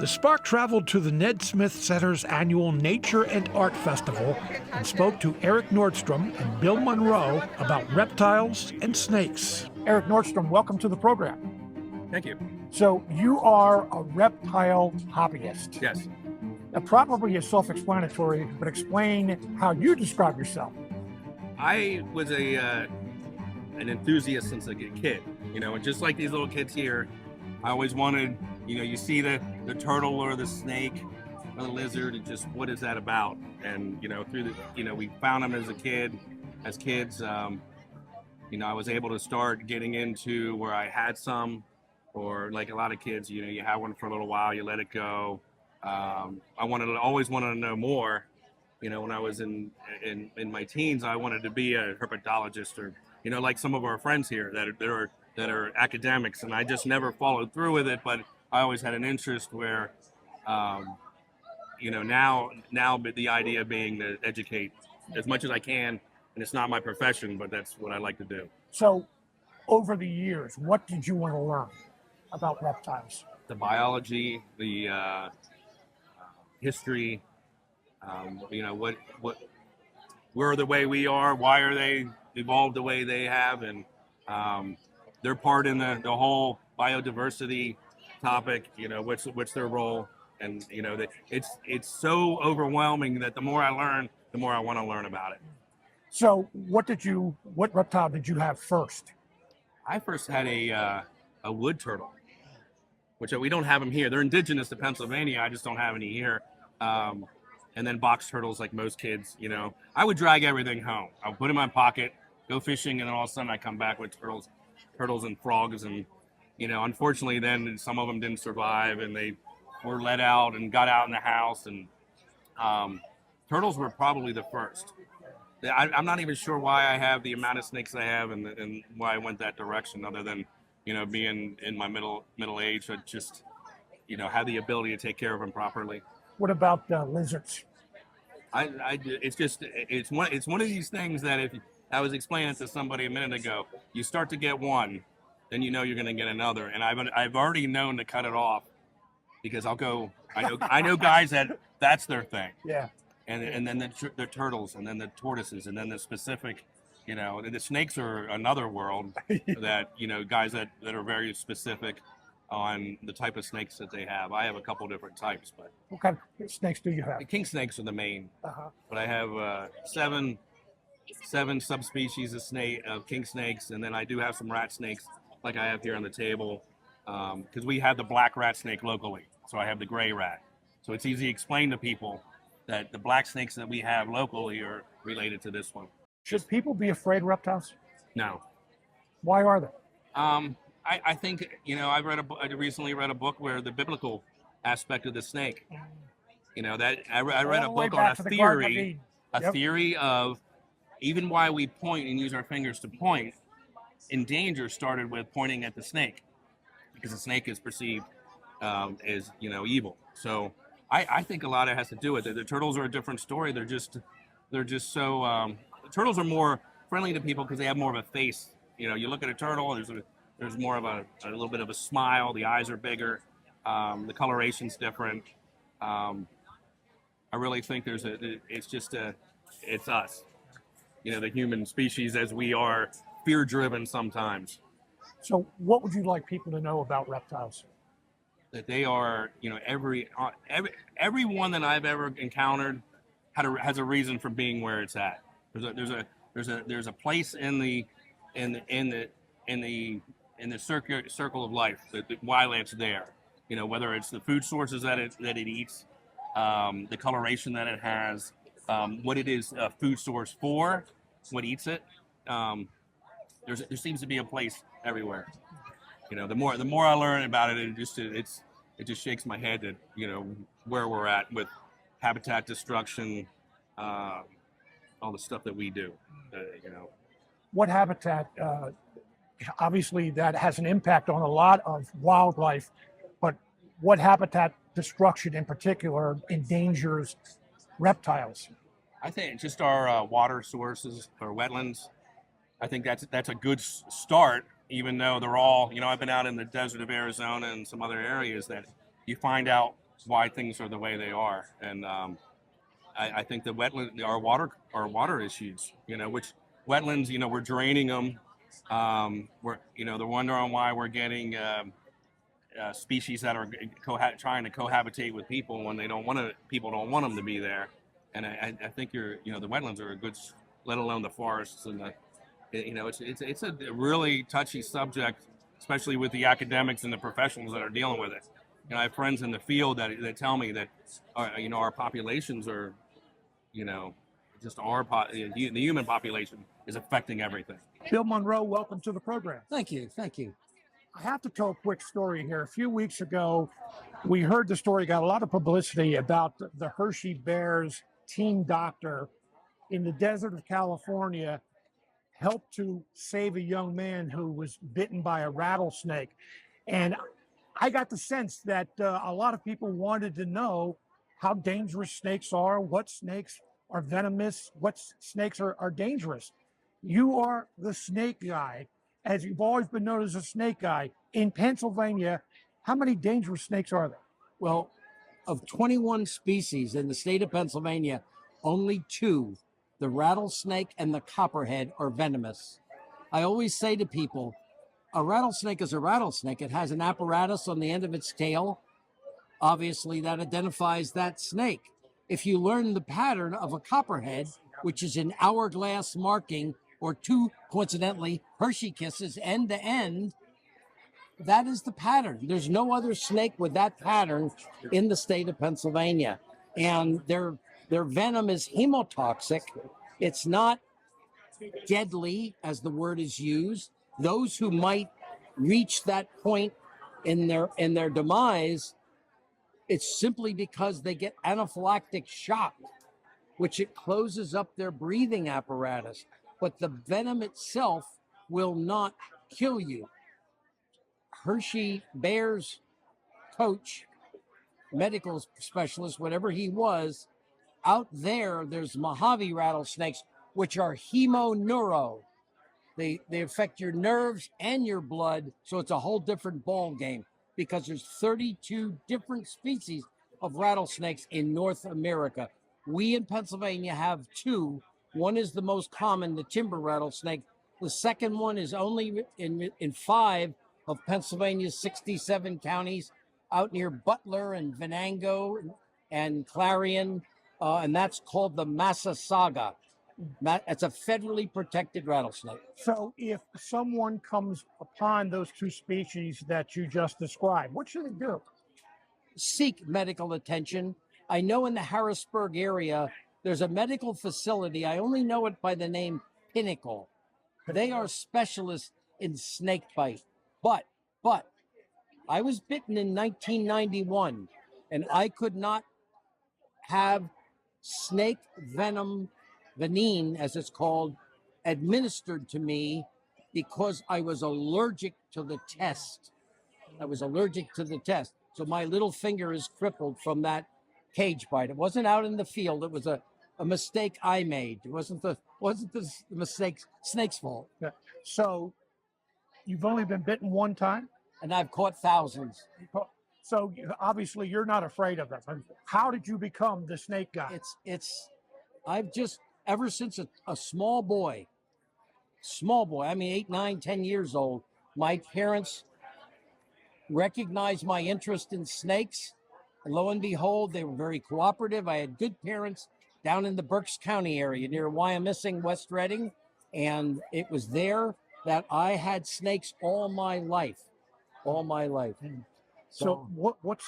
The spark traveled to the Ned Smith Center's annual Nature and Art Festival and spoke to Eric Nordstrom and Bill Monroe about reptiles and snakes. Eric Nordstrom, welcome to the program. Thank you. So you are a reptile hobbyist. Yes. Now, probably is self-explanatory, but explain how you describe yourself. I was an enthusiast since a kid, and just like these little kids here, I always wanted, you see the turtle or the snake or the lizard, and just what is that about? And, we found them as kids, I was able to start getting into where I had some, or like a lot of kids, you have one for a little while, you let it go. I always wanted to know more. When I was in my teens, I wanted to be a herpetologist, or like some of our friends here that are academics, and I just never followed through with it. But I always had an interest where, now the idea being to educate as much as I can, and it's not my profession, but that's what I like to do. So, over the years, what did you want to learn about reptiles? The biology, the history, we're the way we are, why are they evolved the way they have, and their part in the whole biodiversity topic, what's their role, and it's so overwhelming that the more I learn, the more I want to learn about it. So what reptile did you have first? I first had a wood turtle, which we don't have them here. They're indigenous to Pennsylvania. I just don't have any here. And then box turtles, like most kids, I would drag everything home. I would put it in my pocket, go fishing, and then all of a sudden I come back with turtles and frogs. And, unfortunately then some of them didn't survive, and they were let out and got out in the house. And turtles were probably the first. I'm not even sure why I have the amount of snakes I have, and why I went that direction, other than, being in my middle age, I just, have the ability to take care of them properly. What about lizards? It's one of these things that, if I was explaining to somebody a minute ago, you start to get one, then you're going to get another, and I've already known to cut it off, because I know guys that's their thing. Yeah. And then the turtles, and then the tortoises, and then the specific, the snakes are another world that, guys that are very specific on the type of snakes that they have. I have a couple different types, but. What kind of snakes do you have? The king snakes are the main, Uh-huh. but I have seven subspecies of king snakes, and then I do have some rat snakes, like I have here on the table, because we have the black rat snake locally, so I have the gray rat. So it's easy to explain to people that the black snakes that we have locally are related to this one. Should people be afraid of reptiles? No. Why are they? I think, I recently read a book where the biblical aspect of the snake, that I read a book on a theory of even why we point and use our fingers to point in danger started with pointing at the snake, because the snake is perceived as, evil. So I think a lot of it has to do with it. The turtles are a different story. They're just so, turtles are more friendly to people because they have more of a face. You look at a turtle, there's more of a little bit of a smile. The eyes are bigger. The coloration's different. I really think it's us, the human species, as we are fear-driven sometimes. So what would you like people to know about reptiles? That they are, every one that I've ever encountered has a reason for being where it's at. There's a place in the circle of life, why it's there. Whether it's the food sources that it eats, the coloration that it has, what it is a food source for, what eats it. There seems to be a place everywhere. The more I learn about it, it just shakes my head that where we're at with habitat destruction, all the stuff that we do. What habitat? Obviously, that has an impact on a lot of wildlife, but what habitat destruction in particular endangers reptiles? I think just our water sources or wetlands. I think that's a good start, even though they're all, I've been out in the desert of Arizona and some other areas that you find out why things are the way they are. And I think the wetland, our water issues, which wetlands, we're draining them. They're wondering why we're getting species that are trying to cohabitate with people when people don't want them to be there. And I think the wetlands are a good, let alone the forests and it's a really touchy subject, especially with the academics and the professionals that are dealing with it. I have friends in the field that tell me that, our populations are, just the human population is affecting everything. Bill Monroe, welcome to the program. Thank you. Thank you. I have to tell a quick story here. A few weeks ago, we heard the story, got a lot of publicity about the Hershey Bears team doctor in the desert of California helped to save a young man who was bitten by a rattlesnake. And I got the sense that a lot of people wanted to know how dangerous snakes are, what snakes are venomous, what snakes are dangerous. You are the snake guy, as you've always been known as a snake guy. In Pennsylvania, how many dangerous snakes are there? Well, of 21 species in the state of Pennsylvania, only 2, the rattlesnake and the copperhead, are venomous. I always say to people, a rattlesnake is a rattlesnake. It has an apparatus on the end of its tail. Obviously, that identifies that snake. If you learn the pattern of a copperhead, which is an hourglass marking, or 2, coincidentally, Hershey kisses end to end, that is the pattern. There's no other snake with that pattern in the state of Pennsylvania. And their venom is hemotoxic. It's not deadly, as the word is used. Those who might reach that point in their demise, it's simply because they get anaphylactic shock, which it closes up their breathing apparatus. But the venom itself will not kill you. Hershey Bears coach, medical specialist, whatever he was, out there's Mojave rattlesnakes, which are hemoneuro. They affect your nerves and your blood, so it's a whole different ball game because there's 32 different species of rattlesnakes in North America. We in Pennsylvania have 2. One is the most common, the timber rattlesnake. The second one is only in 5 of Pennsylvania's 67 counties, out near Butler and Venango and Clarion, and that's called the Massasauga. It's a federally protected rattlesnake. So if someone comes upon those 2 species that you just described, what should they do? Seek medical attention. I know in the Harrisburg area, there's a medical facility. I only know it by the name Pinnacle. They are specialists in snake bite. But I was bitten in 1991, and I could not have snake venom, venene, as it's called, administered to me because I was allergic to the test. So my little finger is crippled from that cage bite. It wasn't out in the field. It was a mistake I made. It wasn't the snake's fault. Yeah. So you've only been bitten one time? And I've caught thousands. So obviously you're not afraid of them. How did you become the snake guy? I've just, ever since a small boy, I mean 8, 9, 10 years old, my parents recognized my interest in snakes. And lo and behold, they were very cooperative. I had good parents down in the Berks County area near Wyomissing, West Reading. And it was there that I had snakes all my life. So what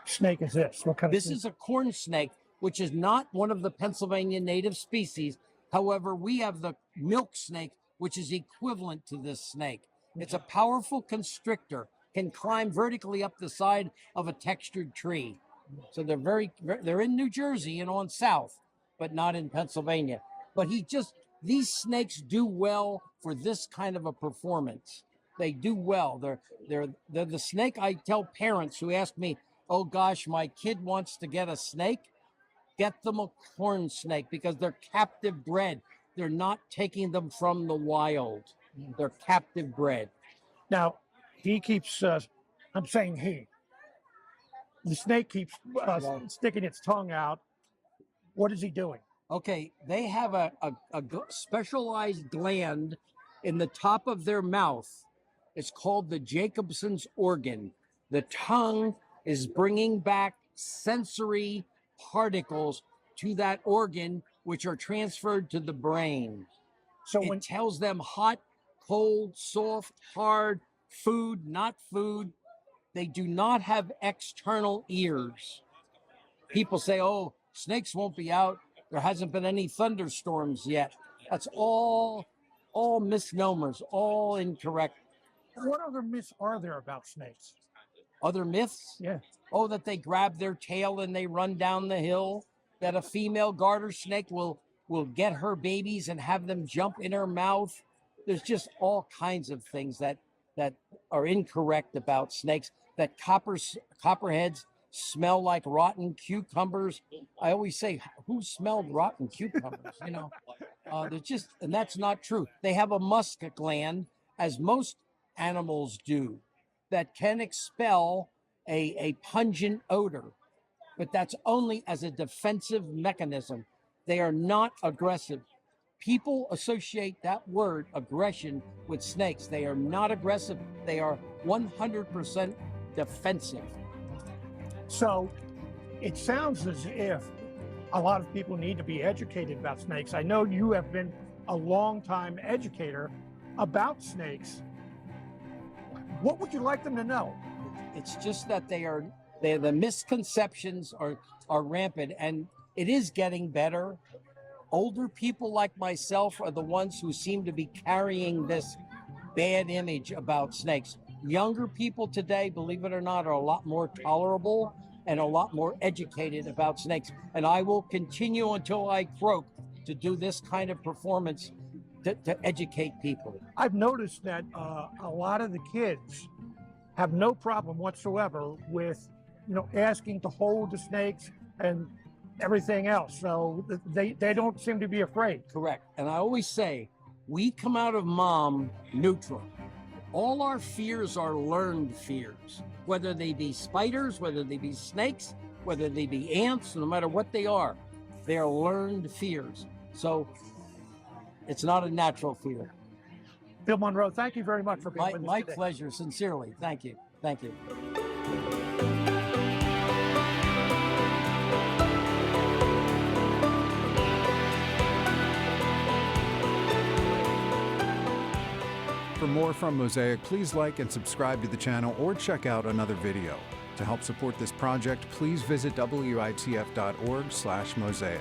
snake is this? What kind of This snake? is a corn snake, which is not one of the Pennsylvania native species. However, we have the milk snake, which is equivalent to this snake. It's a powerful constrictor, can climb vertically up the side of a textured tree. So they're in New Jersey and on south, but not in Pennsylvania. But these snakes do well for this kind of a performance. They do well. They're the snake. I tell parents who ask me, oh gosh, my kid wants to get a snake, get them a corn snake because they're captive bred. They're not taking them from the wild. They're captive bred. Now, he keeps, I'm saying he, The snake keeps sticking its tongue out. What is he doing? Okay, they have a specialized gland in the top of their mouth. It's called the Jacobson's organ. The tongue is bringing back sensory particles to that organ, which are transferred to the brain. So it tells them hot, cold, soft, hard, food, not food. They do not have external ears. People say, oh, snakes won't be out. There hasn't been any thunderstorms yet. That's all misnomers, all incorrect. What other myths are there about snakes? Other myths? Yeah. Oh, that they grab their tail and they run down the hill. That a female garter snake will get her babies and have them jump in her mouth. There's just all kinds of things that are incorrect about snakes. That copperheads smell like rotten cucumbers. I always say, who smelled rotten cucumbers? You know, and that's not true. They have a musk gland, as most animals do, that can expel a pungent odor, but that's only as a defensive mechanism. They are not aggressive. People associate that word aggression with snakes. They are not aggressive. They are 100% defensive. So it sounds as if a lot of people need to be educated about snakes. I know you have been a long-time educator about snakes. What would you like them to know? It's just that the misconceptions are rampant, and it is getting better. Older people like myself are the ones who seem to be carrying this bad image about snakes. Younger people today, believe it or not, are a lot more tolerable and a lot more educated about snakes. And I will continue until I croak to do this kind of performance to educate people. I've noticed that a lot of the kids have no problem whatsoever with, asking to hold the snakes and everything else. So they don't seem to be afraid. Correct. And I always say, we come out of mom neutral. All our fears are learned fears, whether they be spiders, whether they be snakes, whether they be ants, no matter what they are learned fears. So it's not a natural fear. Bill Monroe, thank you very much for being with us My today. pleasure, sincerely. Thank you. Thank you. For more from Mosaic, please like and subscribe to the channel or check out another video. To help support this project, please visit witf.org/mosaic.